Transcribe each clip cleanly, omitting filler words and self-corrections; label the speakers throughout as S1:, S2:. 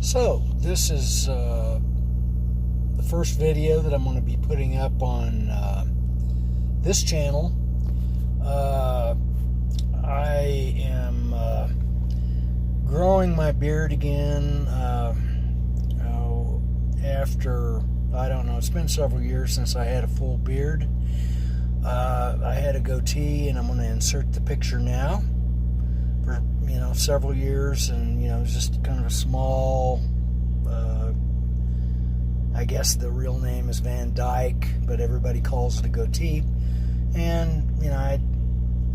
S1: So, this is the first video that I'm going to be putting up on this channel. I am growing my beard again after, I don't know, it's been several years since I had a full beard. I had a goatee, and I'm going to insert the picture now. For several years, and it was just kind of a small, I guess the real name is Van Dyke, but everybody calls it a goatee. And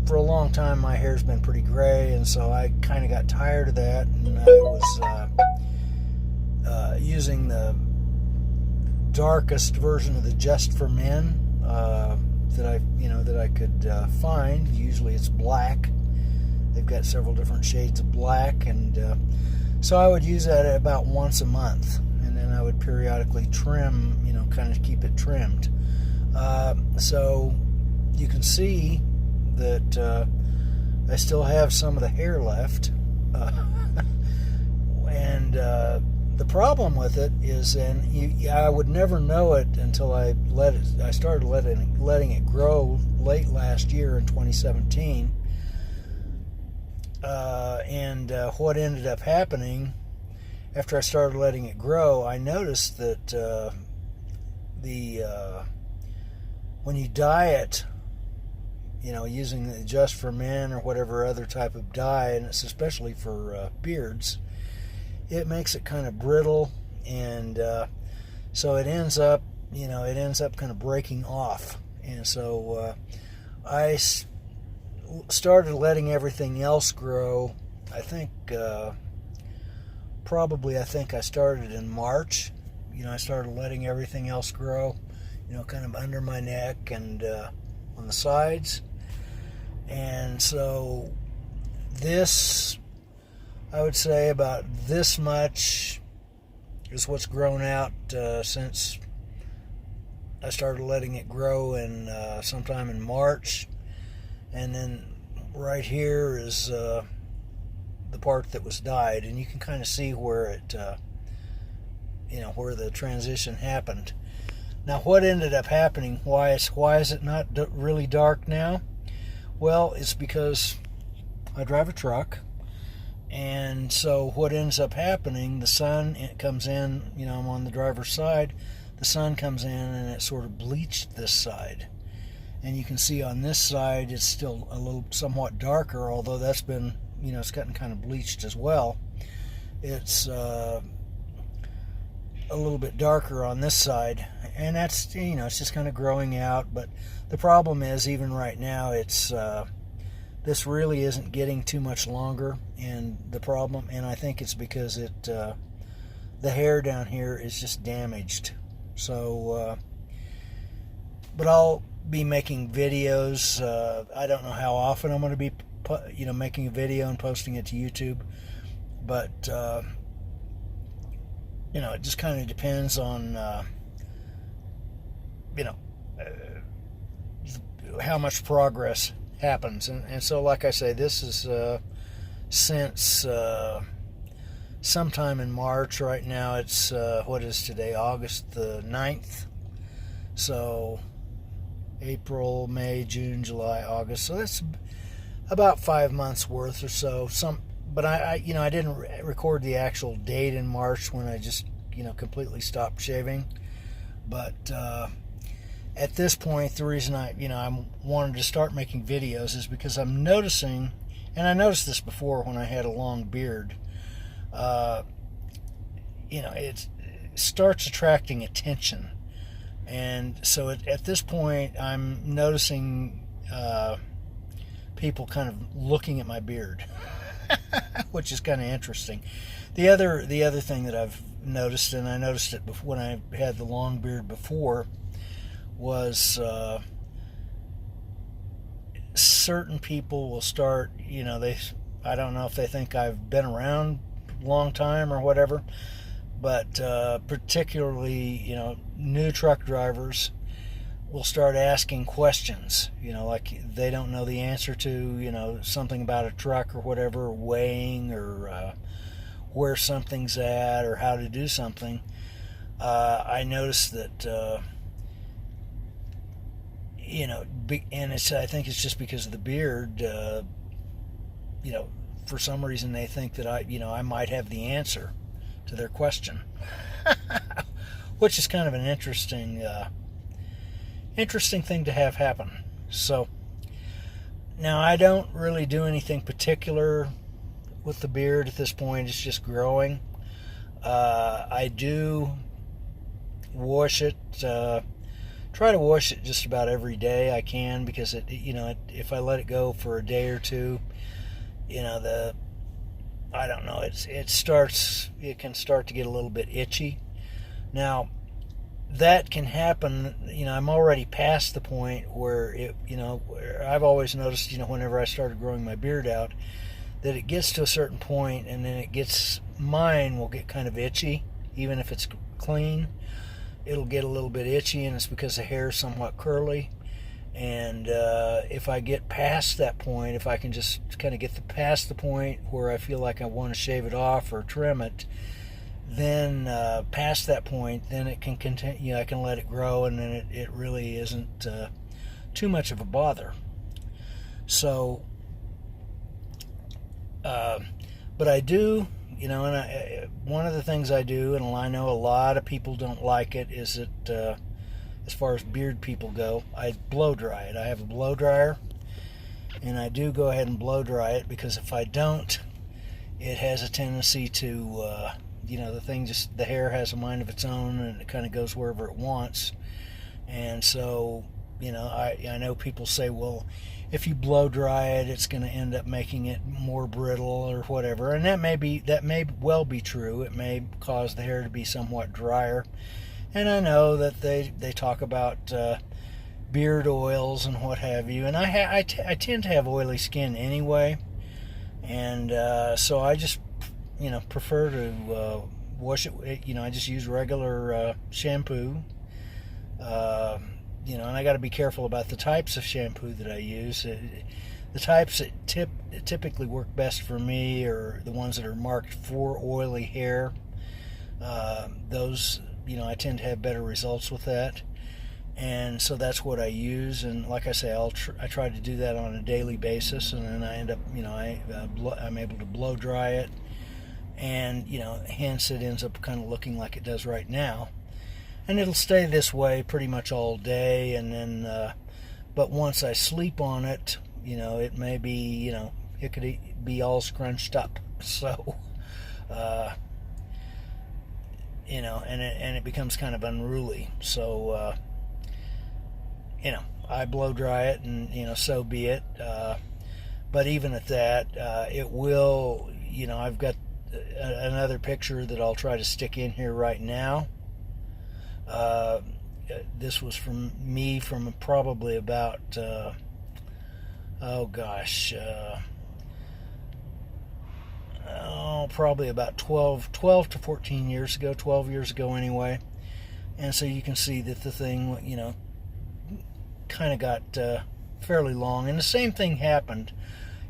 S1: for a long time my hair's been pretty gray, and so I kind of got tired of that, and I was using the darkest version of the Just for Men that I could find. Usually it's black. They've got several different shades of black, and so I would use that about once a month, and then I would periodically trim, kind of keep it trimmed. So you can see that I still have some of the hair left, and the problem with it is, and I would never know it until I started letting it grow late last year in 2017. And what ended up happening after I started letting it grow, I noticed that when you dye it, using the Just for Men or whatever other type of dye, and it's especially for beards, it makes it kind of brittle, and so it ends up kind of breaking off. And so I started letting everything else grow. I think I started in March. I started letting everything else grow, kind of under my neck and on the sides. And so this, I would say about this much is what's grown out since I started letting it grow in sometime in March. And then right here is the part that was dyed, and you can kind of see where it, where the transition happened. Now, what ended up happening? Why is it not really dark now? Well, it's because I drive a truck, and so what ends up happening? The sun comes in. I'm on the driver's side. The sun comes in, and it sort of bleached this side. And you can see on this side it's still somewhat darker, although that's been, it's gotten kind of bleached as well. It's a little bit darker on this side, and that's, it's just kind of growing out. But the problem is, even right now, it's this really isn't getting too much longer, and I think it's because the hair down here is just damaged. So, but I'll be making videos. I don't know how often I'm going to be making a video and posting it to YouTube, but it just kind of depends on how much progress happens. And so, like I say, this is since sometime in March. Right now it's what is today, August the 9th. So April, May, June, July, August. So that's about 5 months worth or so. But I didn't record the actual date in March when I just, completely stopped shaving. But at this point, the reason I wanted to start making videos is because I'm noticing, and I noticed this before when I had a long beard, it starts attracting attention. And so at this point, I'm noticing people kind of looking at my beard, which is kind of interesting. The other thing that I've noticed, and I noticed it when I had the long beard before, was certain people will start, I don't know if they think I've been around a long time or whatever, but particularly, new truck drivers will start asking questions, like they don't know the answer to, something about a truck or whatever, weighing or where something's at or how to do something, I noticed that and I think it's just because of the beard. For some reason they think that I might have the answer to their question, which is kind of an interesting thing to have happen. So now I don't really do anything particular with the beard at this point. It's just growing. I do wash it. Try to wash it just about every day I can, because if I let it go for a day or two, I don't know, it can start to get a little bit itchy. Now that can happen. I'm already past the point where where I've always noticed, whenever I started growing my beard out, that it gets to a certain point and then mine will get kind of itchy. Even if it's clean, it'll get a little bit itchy, and it's because the hair is somewhat curly. And if I get past that point, if I can just kind of get past the point where I feel like I want to shave it off or trim it, then past that point, then it can continue. I can let it grow, and then it really isn't too much of a bother. So, but I do, and one of the things I do, and I know a lot of people don't like it, is that as far as beard people go, I blow dry it. I have a blow dryer, and I do go ahead and blow dry it, because if I don't, it has a tendency to, the hair has a mind of its own, and it kind of goes wherever it wants. And so, I know people say, well, if you blow dry it, it's going to end up making it more brittle or whatever, and that may well be true. It may cause the hair to be somewhat drier. And I know that they talk about beard oils and what have you, and I tend to have oily skin anyway, and so I just prefer to wash it. I just use regular shampoo. And I got to be careful about the types of shampoo that I use. The types that typically work best for me are the ones that are marked for oily hair. Those, I tend to have better results with that, and so that's what I use. And like I say, I try to do that on a daily basis, and then I end up, I'm able to blow dry it, and hence it ends up kind of looking like it does right now. And it'll stay this way pretty much all day, and then, but once I sleep on it, it may be, it could be all scrunched up. So, and it becomes kind of unruly. So, I blow dry it, and, so be it. But even at that, it will, I've got another picture that I'll try to stick in here right now. This was from probably about, probably about 12 to 14 years ago, 12 years ago anyway. And so you can see that the thing, kind of got fairly long. And the same thing happened.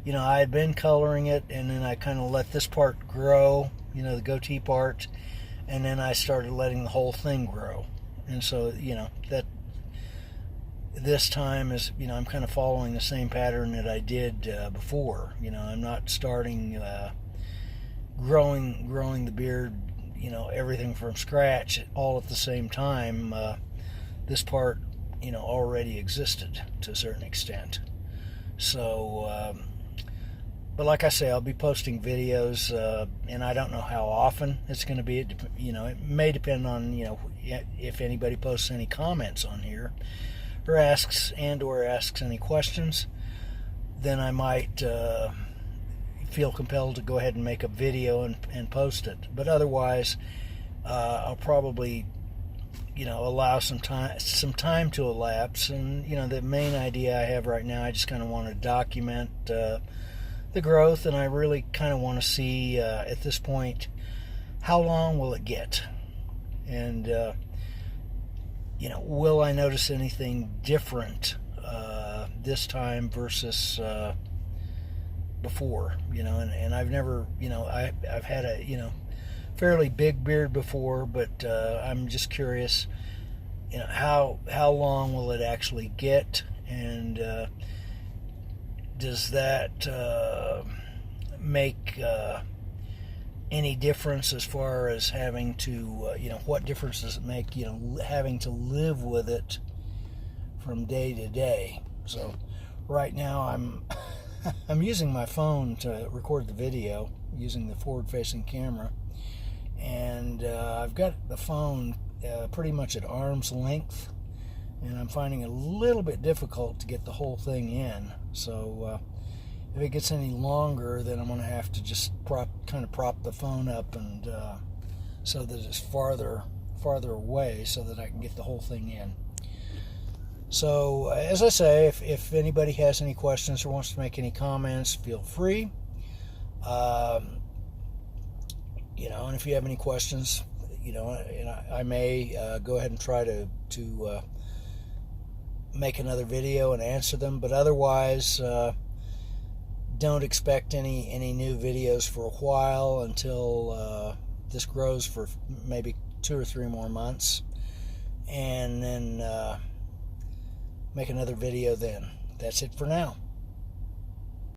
S1: I had been coloring it, and then I kind of let this part grow, the goatee part, and then I started letting the whole thing grow. And so, that this time is, I'm kind of following the same pattern that I did before. I'm not starting growing the beard, everything from scratch all at the same time. This part, already existed to a certain extent. So, but like I say, I'll be posting videos, and I don't know how often it's going to be. It may depend on, if anybody posts any comments on here, or asks any questions, then I might feel compelled to go ahead and make a video and post it. But otherwise, I'll probably, allow some time to elapse. And, the main idea I have right now, I just kind of want to document the growth, and I really kind of want to see at this point, how long will it get, and will I notice anything different this time versus before, and I've never, I've had a, fairly big beard before, but I'm just curious, how long will it actually get, and does that make any difference as far as having to, what difference does it make, having to live with it from day to day? So right now I'm using my phone to record the video using the forward-facing camera, and I've got the phone pretty much at arm's length, and I'm finding it a little bit difficult to get the whole thing in. So if it gets any longer, then I'm going to have to just prop the phone up, and so that it's farther away, so that I can get the whole thing in. So as I say, if anybody has any questions or wants to make any comments, feel free. And if you have any questions, and I may go ahead and try to make another video and answer them. But otherwise, don't expect any new videos for a while, until this grows for maybe 2 or 3 more months, and then make another video then. That's it for now.